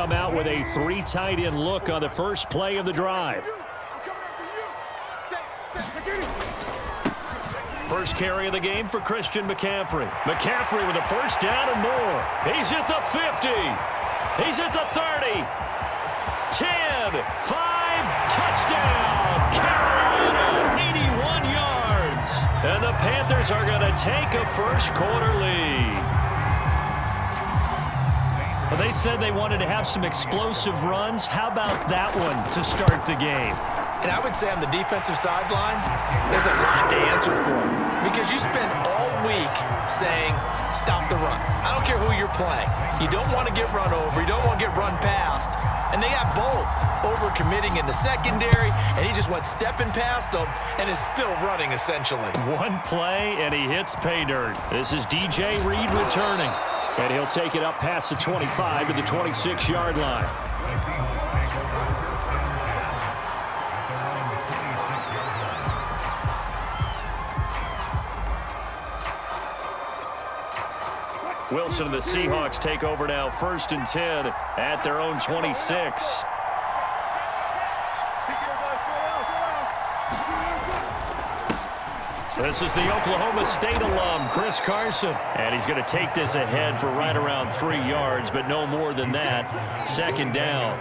come out with a 3 tight end look on the first play of the drive. First carry of the game for Christian McCaffrey. McCaffrey with a first down and more. He's at the 50. He's at the 30. 10, 5, touchdown. Carolina, 81 yards. And the Panthers are going to take a first quarter lead. Well, they said they wanted to have some explosive runs. How about that one to start the game? And I would say on the defensive sideline, there's a lot to answer for. Because you spend all week saying, stop the run. I don't care who you're playing. You don't want to get run over. You don't want to get run past. And they got both. Over-committing in the secondary, and he just went stepping past them and is still running, essentially. One play, and he hits pay dirt. This is DJ Reed returning. And he'll take it up past the 25 to the 26-yard line. Wilson and the Seahawks take over now, 1st and 10 at their own 26. This is the Oklahoma State alum, Chris Carson. And he's going to take this ahead for right around 3 yards, but no more than that. 2nd down.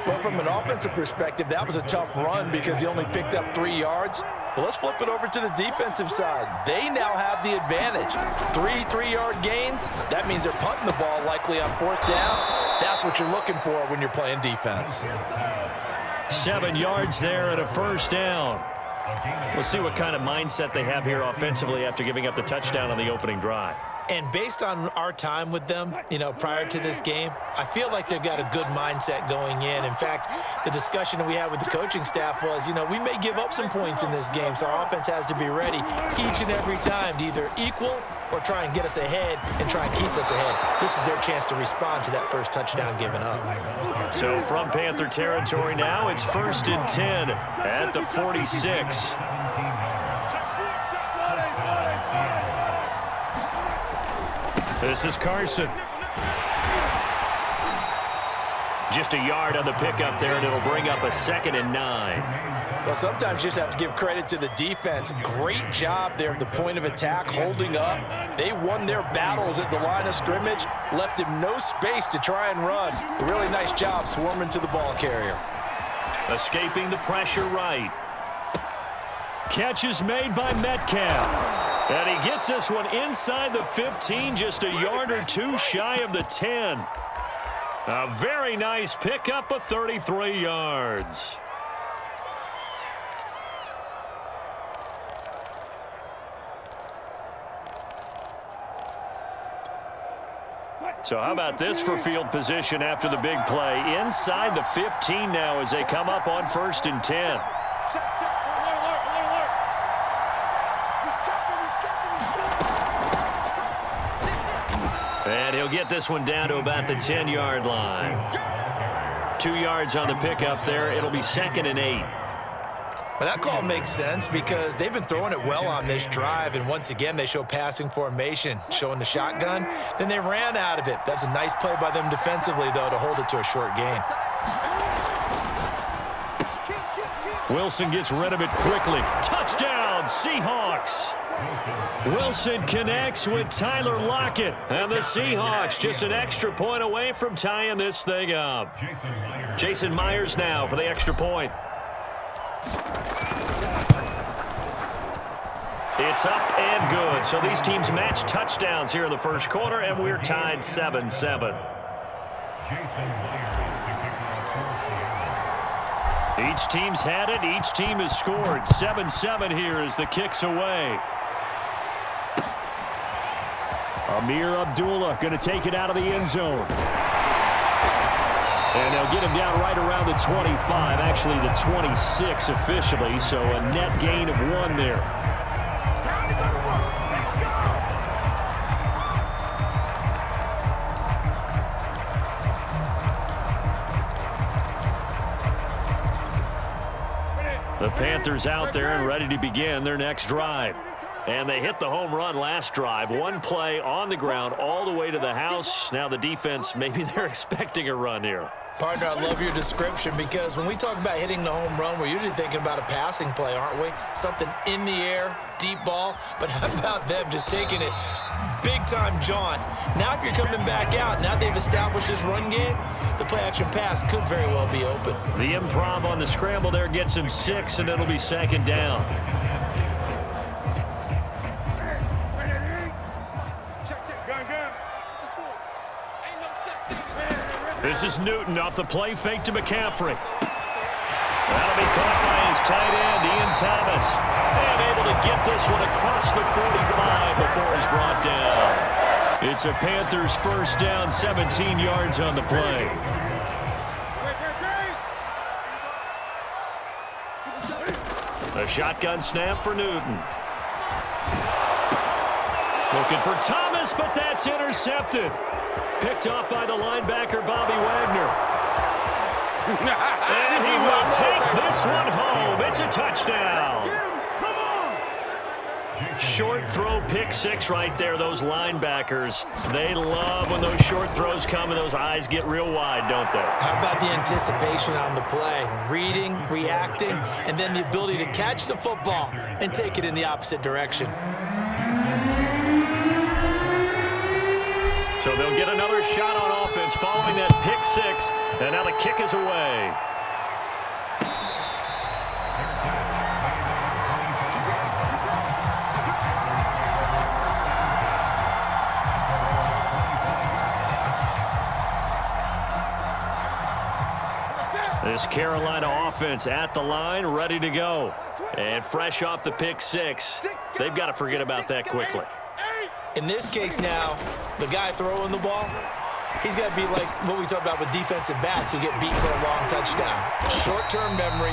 Well, from an offensive perspective, that was a tough run because he only picked up 3 yards. But let's flip it over to the defensive side. They now have the advantage. 3 3-yard gains. That means they're punting the ball likely on 4th down. That's what you're looking for when you're playing defense. 7 yards there and a 1st down. We'll see what kind of mindset they have here offensively after giving up the touchdown on the opening drive. And based on our time with them, prior to this game, I feel like they've got a good mindset going in. In fact, the discussion that we had with the coaching staff was, we may give up some points in this game, so our offense has to be ready each and every time to either equal or try and get us ahead and try and keep us ahead. This is their chance to respond to that first touchdown given up. So from Panther territory now, it's 1st and 10 at the 46. This is Carson. Just a yard on the pickup there, and it'll bring up a 2nd and 9. Well, sometimes you just have to give credit to the defense. Great job there at the point of attack, holding up. They won their battles at the line of scrimmage, left him no space to try and run. A really nice job swarming to the ball carrier. Escaping the pressure right. Catch is made by Metcalf. And he gets this one inside the 15, just a yard or 2 shy of the 10. A very nice pickup of 33 yards. So how about this for field position after the big play? Inside the 15 now as they come up on 1st and 10. And he'll get this one down to about the 10-yard line. 2 yards on the pickup there. It'll be 2nd and 8. But that call makes sense because they've been throwing it well on this drive, and once again they show passing formation, showing the shotgun. Then they ran out of it. That's a nice play by them defensively, though, to hold it to a short gain. Wilson gets rid of it quickly. Touchdown, Seahawks! Wilson connects with Tyler Lockett. And the Seahawks just an extra point away from tying this thing up. Jason Myers now for the extra point. It's up and good. So these teams match touchdowns here in the first quarter, and we're tied 7-7. Each team's had it. Each team has scored. 7-7 here as the kick's away. Amir Abdullah going to take it out of the end zone. And they'll get him down right around the 25, actually the 26 officially, so a net gain of 1 there. The Panthers out there and ready to begin their next drive. And they hit the home run last drive. One play on the ground all the way to the house. Now the defense, maybe they're expecting a run here. Partner, I love your description because when we talk about hitting the home run, we're usually thinking about a passing play, aren't we? Something in the air, deep ball. But how about them just taking it big-time jaunt? Now if you're coming back out, now they've established this run game, the play-action pass could very well be open. The improv on the scramble there gets him 6, and it'll be second down. This is Newton off the play fake to McCaffrey. That'll be caught by his tight end, Ian Thomas. And able to get this one across the 45 before he's brought down. It's a Panthers first down, 17 yards on the play. A shotgun snap for Newton. Looking for Thomas, but that's intercepted. Picked off by the linebacker, Bobby Wagner. And he will take this one home. It's a touchdown. Short throw, pick 6 right there. Those linebackers, they love when those short throws come and those eyes get real wide, don't they? How about the anticipation on the play? Reading, reacting, and then the ability to catch the football and take it in the opposite direction. So they'll get another shot on offense following that pick 6, and now the kick is away. This Carolina offense at the line, ready to go. And fresh off the pick 6, they've got to forget about that quickly. In this case now, the guy throwing the ball, he's got to be like what we talk about with defensive backs who get beat for a long touchdown. Short-term memory,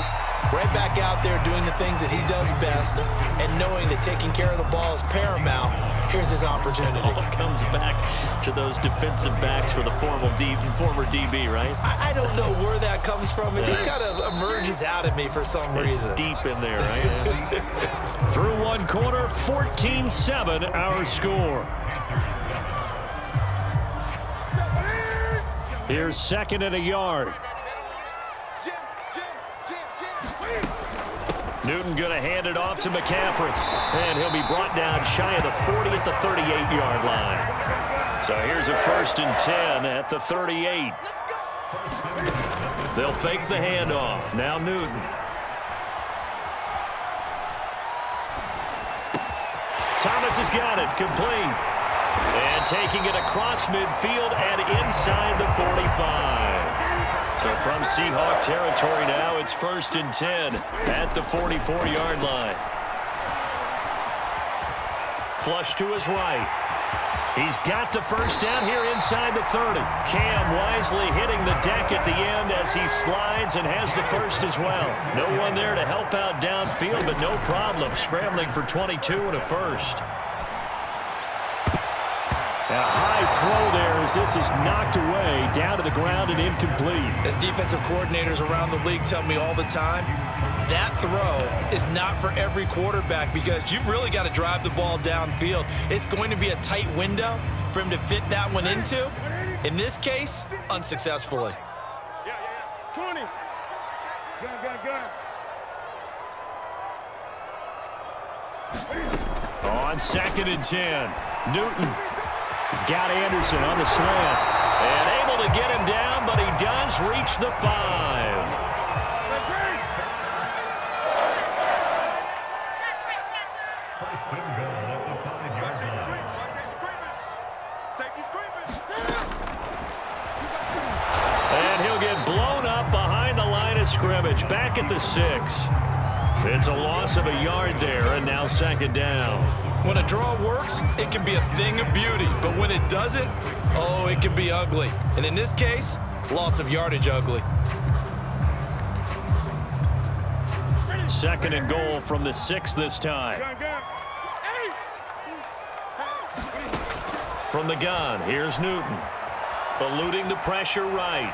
right back out there doing the things that he does best, and knowing that taking care of the ball is paramount. Here's his opportunity. All comes back to those defensive backs for the former DB, right? I don't know where that comes from. It just kind of emerges out of me for some reason. It's deep in there, right? Through one quarter, 14-7 our score. Here's second and a yard. Newton going to hand it off to McCaffrey. And he'll be brought down shy of the 40 at the 38-yard line. So here's a 1st and 10 at the 38. They'll fake the handoff. Now Newton. Thomas has got it. Complete. And taking it across midfield and inside the 45. So from Seahawk territory now, it's 1st and 10 at the 44-yard line. Flush to his right. He's got the first down here inside the 30. Cam wisely hitting the deck at the end as he slides and has the first as well. No one there to help out downfield, but no problem. Scrambling for 22 and a first. And a high throw there as this is knocked away, down to the ground and incomplete. As defensive coordinators around the league tell me all the time, that throw is not for every quarterback because you've really got to drive the ball downfield. It's going to be a tight window for him to fit that one into. In this case, unsuccessfully. 20. On 2nd and 10, Newton. He's got Anderson on the slant. And able to get him down, but he does reach the 5. And he'll get blown up behind the line of scrimmage, back at the 6. It's a loss of a yard there, and now 2nd down. When a draw works, it can be a thing of beauty. But when it doesn't, oh, it can be ugly. And in this case, loss of yardage ugly. 2nd and goal from the 6 this time. From the gun, here's Newton. Eluding the pressure right.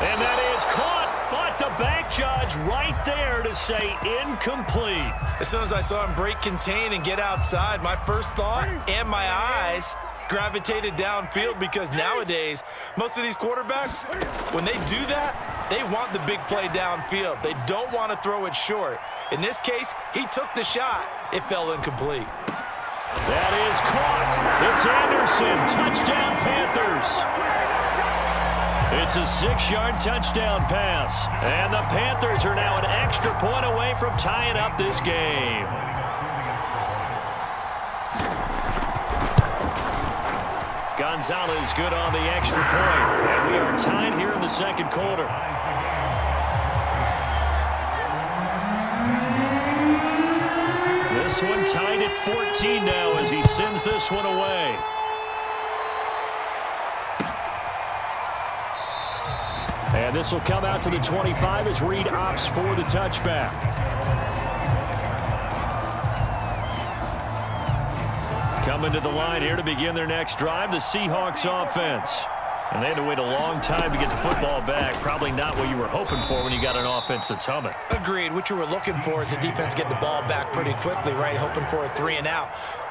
And that is caught But the bank judge right there to say incomplete. As soon as I saw him break contain and get outside, my first thought and my eyes gravitated downfield, because nowadays, most of these quarterbacks, when they do that, they want the big play downfield. They don't want to throw it short. In this case, he took the shot. It fell incomplete. That is caught. It's Anderson. Touchdown, Panthers. It's a 6-yard touchdown pass. And the Panthers are now an extra point away from tying up this game. Gonzalez good on the extra point. And we are tied here in the second quarter. This one tied at 14 now as he sends this one away. And this will come out to the 25 as Reed opts for the touchback. Coming to the line here to begin their next drive, the Seahawks offense. And they had to wait a long time to get the football back. Probably not what you were hoping for when you got an offense that's humming. Agreed. What you were looking for is the defense getting the ball back pretty quickly, right? Hoping for a 3-and-out.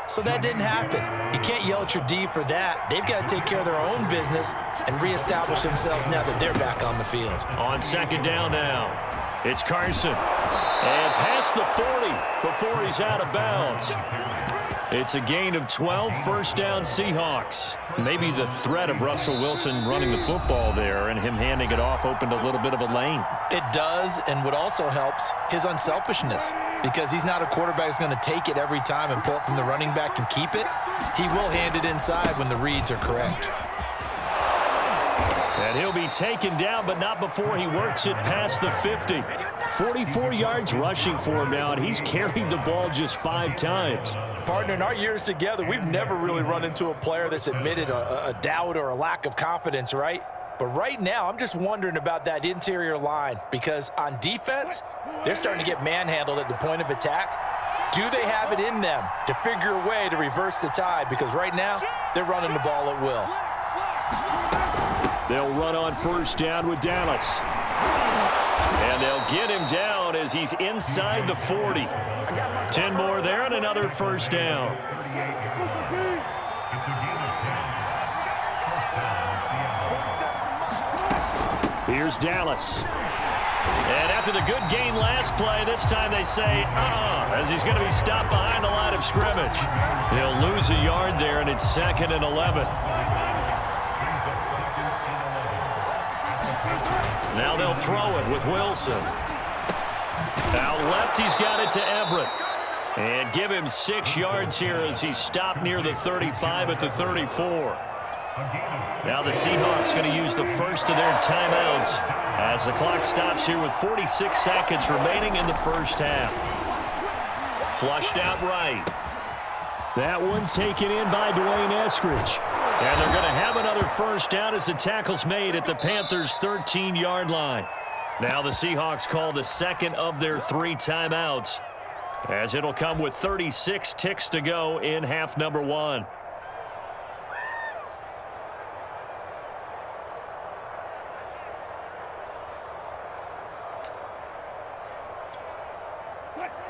So that didn't happen. You can't yell at your D for that. They've got to take care of their own business and reestablish themselves now that they're back on the field. On second down now, it's Carson. And past the 40 before he's out of bounds. It's a gain of 12, first down Seahawks. Maybe the threat of Russell Wilson running the football there and him handing it off opened a little bit of a lane. It does, and what also helps, his unselfishness. Because he's not a quarterback who's going to take it every time and pull it from the running back and keep it. He will hand it inside when the reads are correct. And he'll be taken down, but not before he works it past the 50. 44 yards rushing for him now, and he's carried the ball just 5 times. Partner, in our years together, we've never really run into a player that's admitted a doubt or a lack of confidence, right? But right now, I'm just wondering about that interior line, because on defense, they're starting to get manhandled at the point of attack. Do they have it in them to figure a way to reverse the tide? Because right now, they're running the ball at will. They'll run on first down with Dallas. And they'll get him down as he's inside the 40. 10 more there and another first down. Here's Dallas. And after the good gain last play, this time they say, as he's going to be stopped behind the line of scrimmage. He'll lose a yard there, and it's 2nd and 11. Now they'll throw it with Wilson. Out left, he's got it to Everett. And give him 6 yards here as he's stopped near the 35 at the 34. Now the Seahawks going to use the first of their timeouts as the clock stops here with 46 seconds remaining in the first half. Flushed out right. That one taken in by Dwayne Eskridge. And they're going to have another first down as the tackle's made at the Panthers' 13-yard line. Now the Seahawks call the second of their 3 timeouts, as it'll come with 36 ticks to go in half number 1.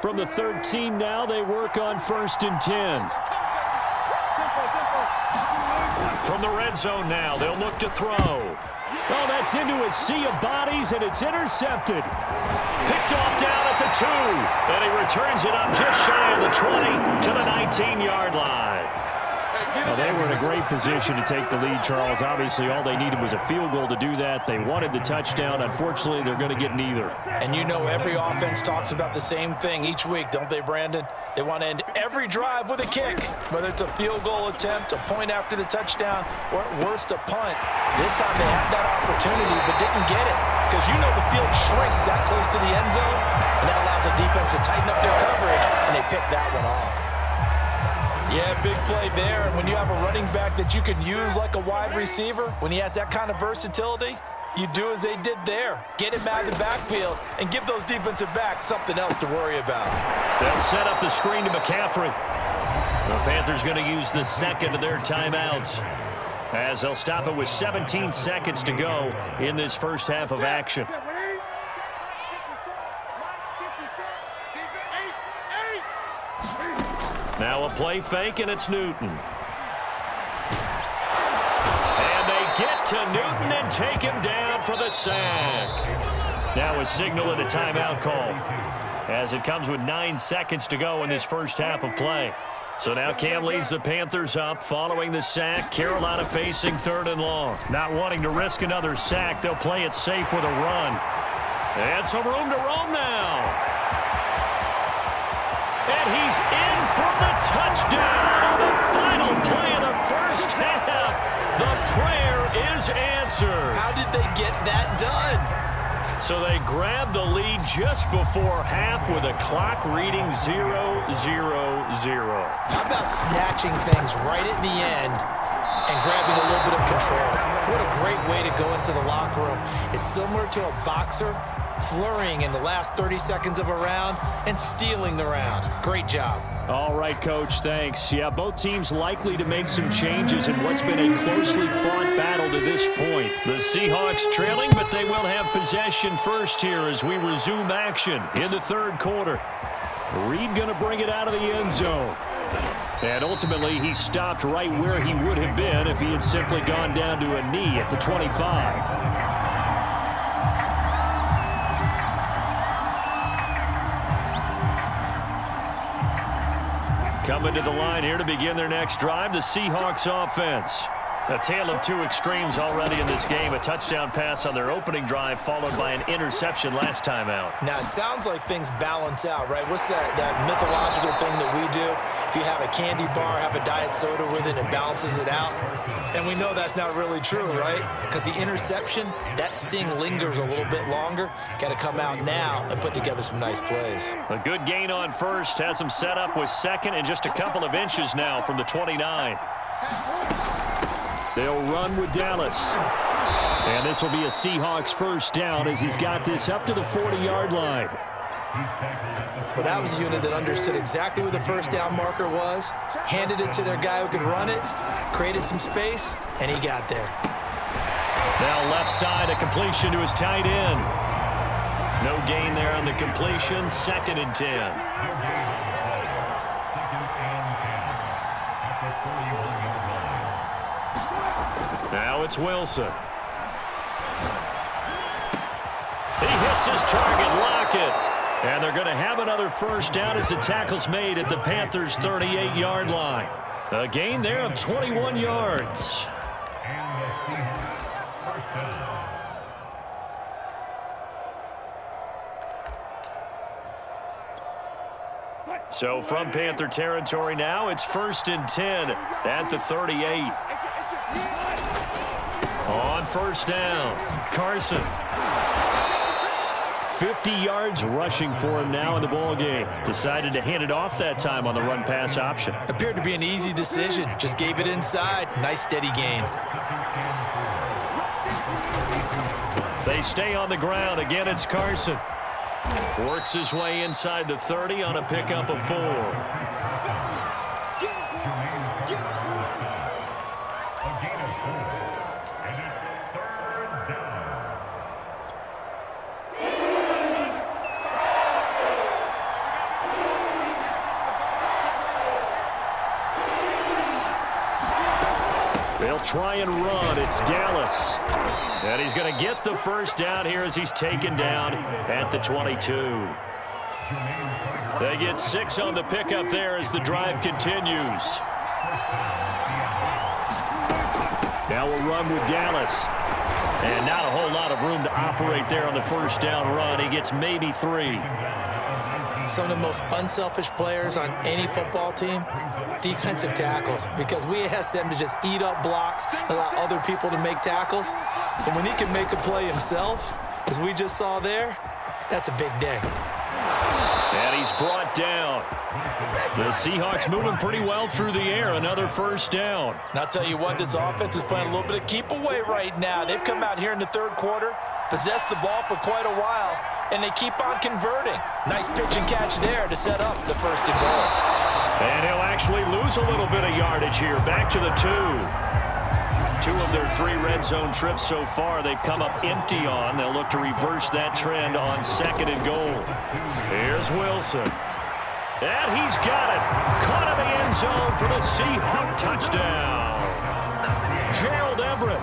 From the 13 now, they work on 1st and 10. From the red zone now, they'll look to throw. Oh, that's into a sea of bodies, and it's intercepted. Picked off down at the 2. And he returns it up just shy of the 20 to the 19-yard line. Well, they were in a great position to take the lead, Charles. Obviously, all they needed was a field goal to do that. They wanted the touchdown. Unfortunately, they're going to get neither. And you know every offense talks about the same thing each week, don't they, Brandon? They want to end every drive with a kick, whether it's a field goal attempt, a point after the touchdown, or at worst, a punt. This time they had that opportunity but didn't get it, because you know the field shrinks that close to the end zone, and that allows the defense to tighten up their coverage, and they pick that one off. Yeah, big play there. And when you have a running back that you can use like a wide receiver, when he has that kind of versatility, you do as they did there. Get him out of the backfield and give those defensive backs something else to worry about. They'll set up the screen to McCaffrey. The Panthers going to use the second of their timeouts, as they'll stop it with 17 seconds to go in this first half of action. Now a play fake, and it's Newton. And they get to Newton and take him down for the sack. Now a signal and a timeout call, as it comes with 9 seconds to go in this first half of play. So now Cam leads the Panthers up following the sack. Carolina facing 3rd and long. Not wanting to risk another sack, they'll play it safe with a run. And some room to roam now. And he's in for the touchdown on the final play of the first half. The prayer is answered. How did they get that done? So they grabbed the lead just before half with a clock reading 0-0-0. How about snatching things right at the end and grabbing a little bit of control? What a great way to go into the locker room. It's similar to a boxer flurrying in the last 30 seconds of a round and stealing the round. Great job. All right, Coach, thanks. Yeah, both teams likely to make some changes in what's been a closely fought battle to this point. The Seahawks trailing, but they will have possession first here as we resume action in the 3rd quarter. Reed going to bring it out of the end zone. And ultimately, he stopped right where he would have been if he had simply gone down to a knee at the 25. Coming to the line here to begin their next drive, the Seahawks offense. A tale of two extremes already in this game. A touchdown pass on their opening drive followed by an interception last time out. Now, it sounds like things balance out, right? What's that mythological thing that we do? If you have a candy bar, have a diet soda with it, it balances it out. And we know that's not really true, right? Because the interception, that sting lingers a little bit longer. Got to come out now and put together some nice plays. A good gain on first has them set up with 2nd and just a couple of inches now from the 29. They'll run with Dallas. And this will be a Seahawks first down as he's got this up to the 40-yard line. Well, that was a unit that understood exactly where the first down marker was, handed it to their guy who could run it, created some space, and he got there. Now left side, a completion to his tight end. No gain there on the completion, 2nd and 10. Now it's Wilson. He hits his target, Lockett. And they're going to have another first down as the tackle's made at the Panthers' 38-yard line. A gain there of 21 yards. So from Panther territory now, it's 1st and 10 at the 38. On first down, Carson. 50 yards rushing for him now in the ball game. Decided to hand it off that time on the run-pass option. Appeared to be an easy decision. Just gave it inside. Nice steady gain. They stay on the ground. Again, it's Carson. Works his way inside the 30 on a pickup of 4. They'll try and run. It's Dallas. And he's going to get the first down here as he's taken down at the 22. They get 6 on the pickup there as the drive continues. Now we'll run with Dallas. And not a whole lot of room to operate there on the first down run. He gets maybe 3. Some of the most unselfish players on any football team, defensive tackles, because we ask them to just eat up blocks, allow other people to make tackles. But when he can make a play himself, as we just saw there, that's a big day. And he's brought down. The Seahawks moving pretty well through the air. Another first down. And I'll tell you what, this offense is playing a little bit of keep away right now. They've come out here in the 3rd quarter, possessed the ball for quite a while, and they keep on converting. Nice pitch and catch there to set up the 1st and goal. And he'll actually lose a little bit of yardage here. Back to the 2. 2 of their 3 red zone trips so far they've come up empty on. They'll look to reverse that trend on 2nd and goal. Here's Wilson. And he's got it. Caught in the end zone for the Seahawks touchdown. Gerald Everett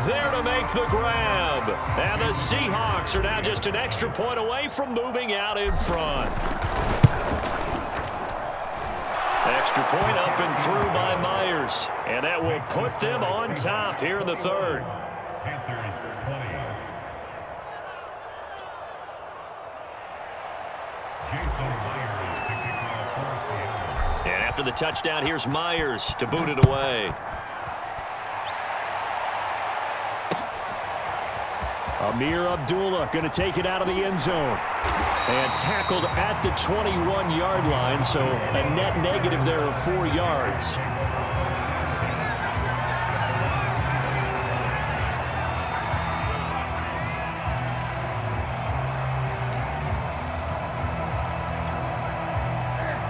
there to make the grab. And the Seahawks are now just an extra point away from moving out in front. Extra point up and through by Myers. And that will put them on top here in the third. And after the touchdown, here's Myers to boot it away. Amir Abdullah going to take it out of the end zone. And tackled at the 21-yard line, so a net negative there of 4 yards.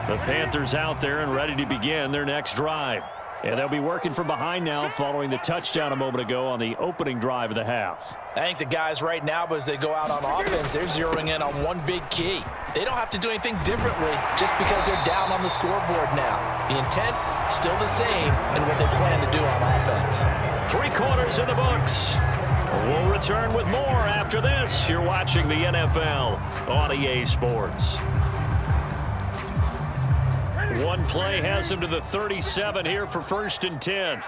The Panthers out there and ready to begin their next drive. And they'll be working from behind now following the touchdown a moment ago on the opening drive of the half. I think the guys right now, as they go out on offense, they're zeroing in on one big key. They don't have to do anything differently just because they're down on the scoreboard now. The intent, still the same in what they plan to do on offense. 3 quarters in the books. We'll return with more after this. You're watching the NFL on EA Sports. One play has him to the 37 here for 1st and 10.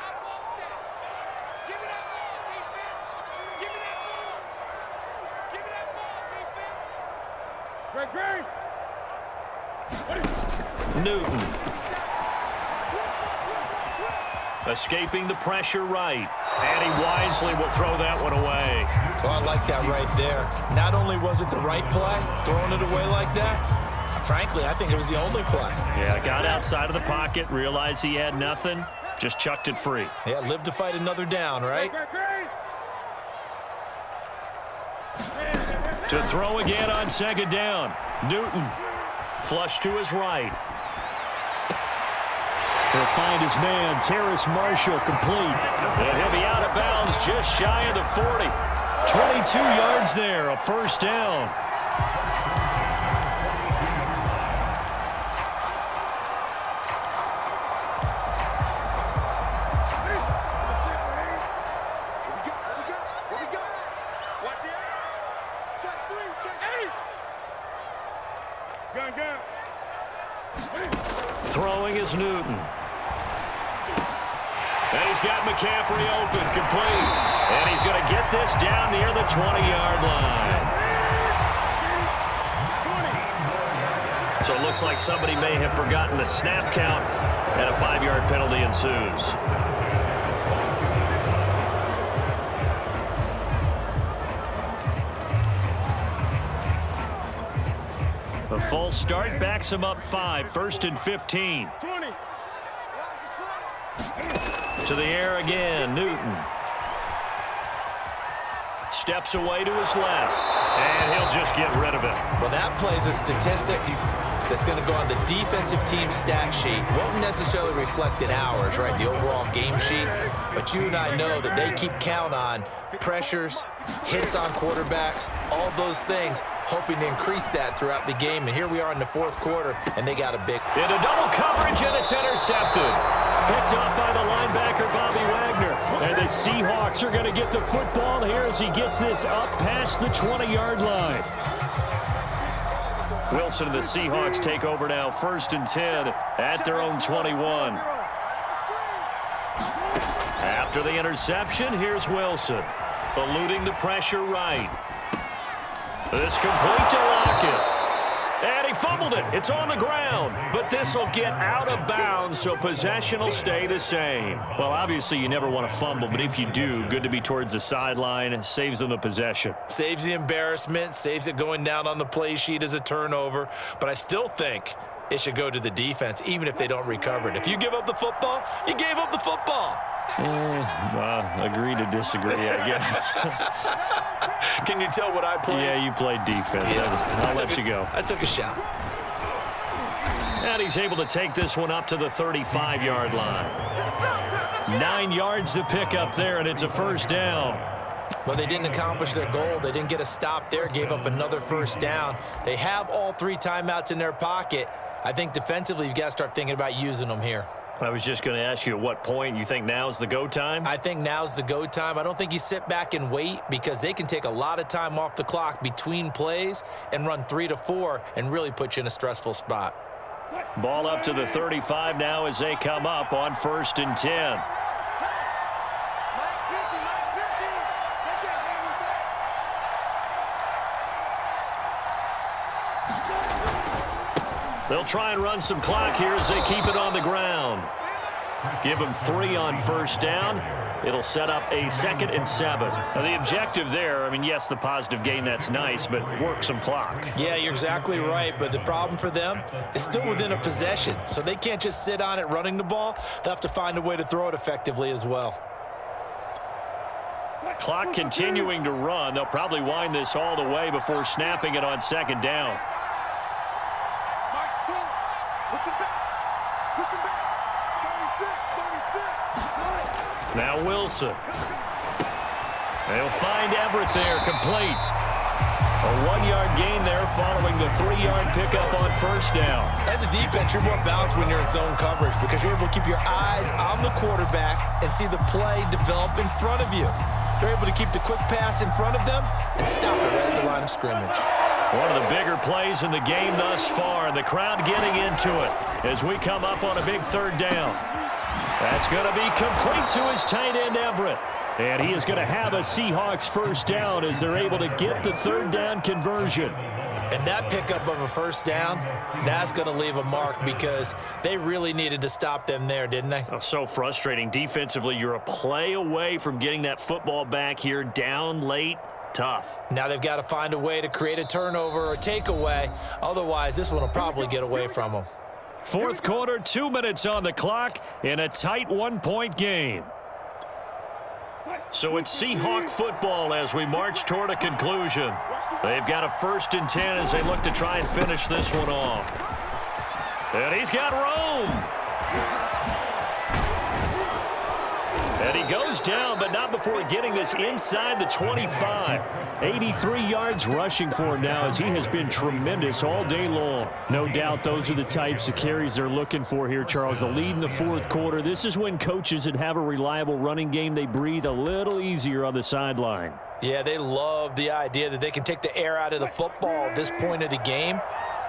Newton. Escaping the pressure right. And he wisely will throw that one away. Well, I like that right there. Not only was it the right play, throwing it away like that, frankly, I think it was the only play. Yeah, got outside of the pocket, realized he had nothing, just chucked it free. Yeah, live to fight another down, right? To throw again on 2nd down. Newton, flush to his right. He'll find his man, Terrace Marshall, complete. And he'll be out of bounds just shy of the 40. 22 yards there, a 1st down. Throwing is Newton. And he's got McCaffrey open, complete. And he's going to get this down near the 20-yard line. So it looks like somebody may have forgotten the snap count, and a 5-yard penalty ensues. The false start backs him up 5, 1st and 15. 20. To the air again, Newton. Steps away to his left, and he'll just get rid of it. Well, that plays a statistic that's going to go on the defensive team stat sheet. Won't necessarily reflect in ours, right, the overall game sheet. But you and I know that they keep count on pressures, hits on quarterbacks, all those things, hoping to increase that throughout the game. And here we are in the 4th quarter, and they got a big... Into double coverage, and it's intercepted. Picked off by the linebacker, Bobby Wagner. And the Seahawks are going to get the football here as he gets this up past the 20-yard line. Wilson and the Seahawks take over now, 1st and 10 at their own 21. After the interception, here's Wilson. Eluding the pressure right. This complete to Lockett. And he fumbled it. It's on the ground. But this will get out of bounds, so possession will stay the same. Well, obviously, you never want to fumble, but if you do, good to be towards the sideline. Saves them the possession. Saves the embarrassment, saves it going down on the play sheet as a turnover. But I still think it should go to the defense, even if they don't recover it. If you give up the football, you gave up the football. Well, agree to disagree, I guess. Can you tell what I played? Yeah, you played defense. Yeah. I'll let you go. I took a shot. And he's able to take this one up to the 35-yard line. 9 yards to pick up there, and it's a 1st down. Well, they didn't accomplish their goal. They didn't get a stop there, gave up another 1st down. They have all 3 timeouts in their pocket. I think defensively, you've got to start thinking about using them here. I was just going to ask you at what point you think now's the go time? I think now's the go time. I don't think you sit back and wait because they can take a lot of time off the clock between plays and run 3 to 4 and really put you in a stressful spot. Ball up to the 35 now as they come up on 1st and 10. They'll try and run some clock here as they keep it on the ground. Give them 3 on 1st down. It'll set up a 2nd and 7. Now the objective there, I mean, yes, the positive gain, that's nice, but work some clock. Yeah, you're exactly right, but the problem for them is still within a possession, so they can't just sit on it running the ball. They'll have to find a way to throw it effectively as well. Clock continuing to run. They'll probably wind this all the way before snapping it on 2nd down. Now Wilson. They'll find Everett there, complete. A 1-yard gain there following the 3-yard pickup on 1st down. As a defense, you're more balanced when you're in zone coverage because you're able to keep your eyes on the quarterback and see the play develop in front of you. You're able to keep the quick pass in front of them and stop it right at the line of scrimmage. One of the bigger plays in the game thus far, and the crowd getting into it as we come up on a big 3rd down. That's going to be complete to his tight end, Everett. And he is going to have a Seahawks 1st down as they're able to get the 3rd down conversion. And that pickup of a 1st down, that's going to leave a mark because they really needed to stop them there, didn't they? Oh, so frustrating. Defensively, you're a play away from getting that football back here down late. Tough. Now they've got to find a way to create a turnover or takeaway. Otherwise, this one will probably get away from them. 4th quarter, 2 minutes on the clock in a tight 1-point game. So it's Seahawk football as we march toward a conclusion. They've got a 1st and 10 as they look to try and finish this one off. And he's got room. And he goes down, but not before getting this inside the 25. 83 yards rushing for him now as he has been tremendous all day long. No doubt those are the types of carries they're looking for here, Charles. The lead in the 4th quarter. This is when coaches that have a reliable running game, they breathe a little easier on the sideline. Yeah, they love the idea that they can take the air out of the football at this point of the game.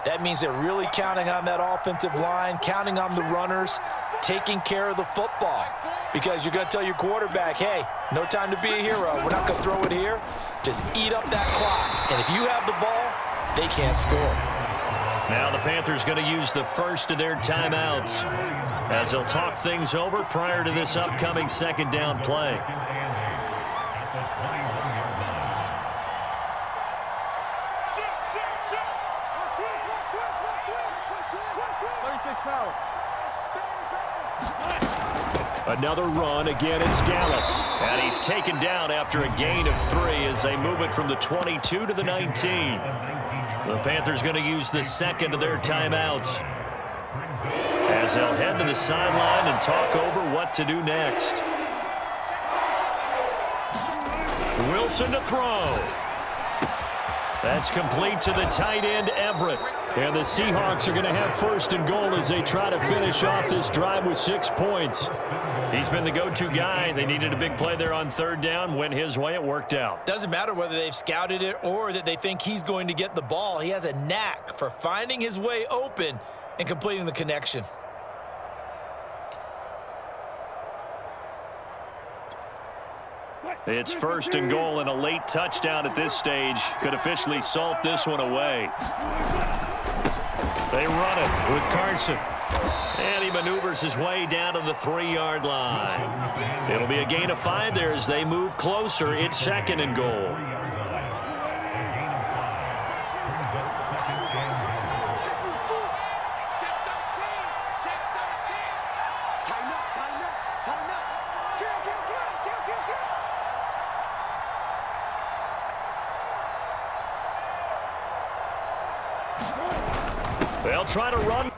That means they're really counting on that offensive line, counting on the runners, taking care of the football. Because you're going to tell your quarterback, hey, no time to be a hero. We're not going to throw it here. Just eat up that clock. And if you have the ball, they can't score. Now the Panthers going to use the first of their timeouts as they'll talk things over prior to this upcoming 2nd down play. Another run. Again, it's Dallas. And he's taken down after a gain of 3 as they move it from the 22 to the 19. The Panthers going to use the 2nd of their timeouts as they'll head to the sideline and talk over what to do next. Wilson to throw. That's complete to the tight end, Everett. And the Seahawks are going to have 1st and goal as they try to finish off this drive with 6 points. He's been the go-to guy. They needed a big play there on 3rd down. Went his way. It worked out. Doesn't matter whether they've scouted it or that they think he's going to get the ball. He has a knack for finding his way open and completing the connection. It's 1st and goal and a late touchdown at this stage. Could officially salt this one away. They run it with Carson. And he maneuvers his way down to the 3-yard line. It'll be a gain of 5 there as they move closer. It's 2nd and goal. They'll try to run.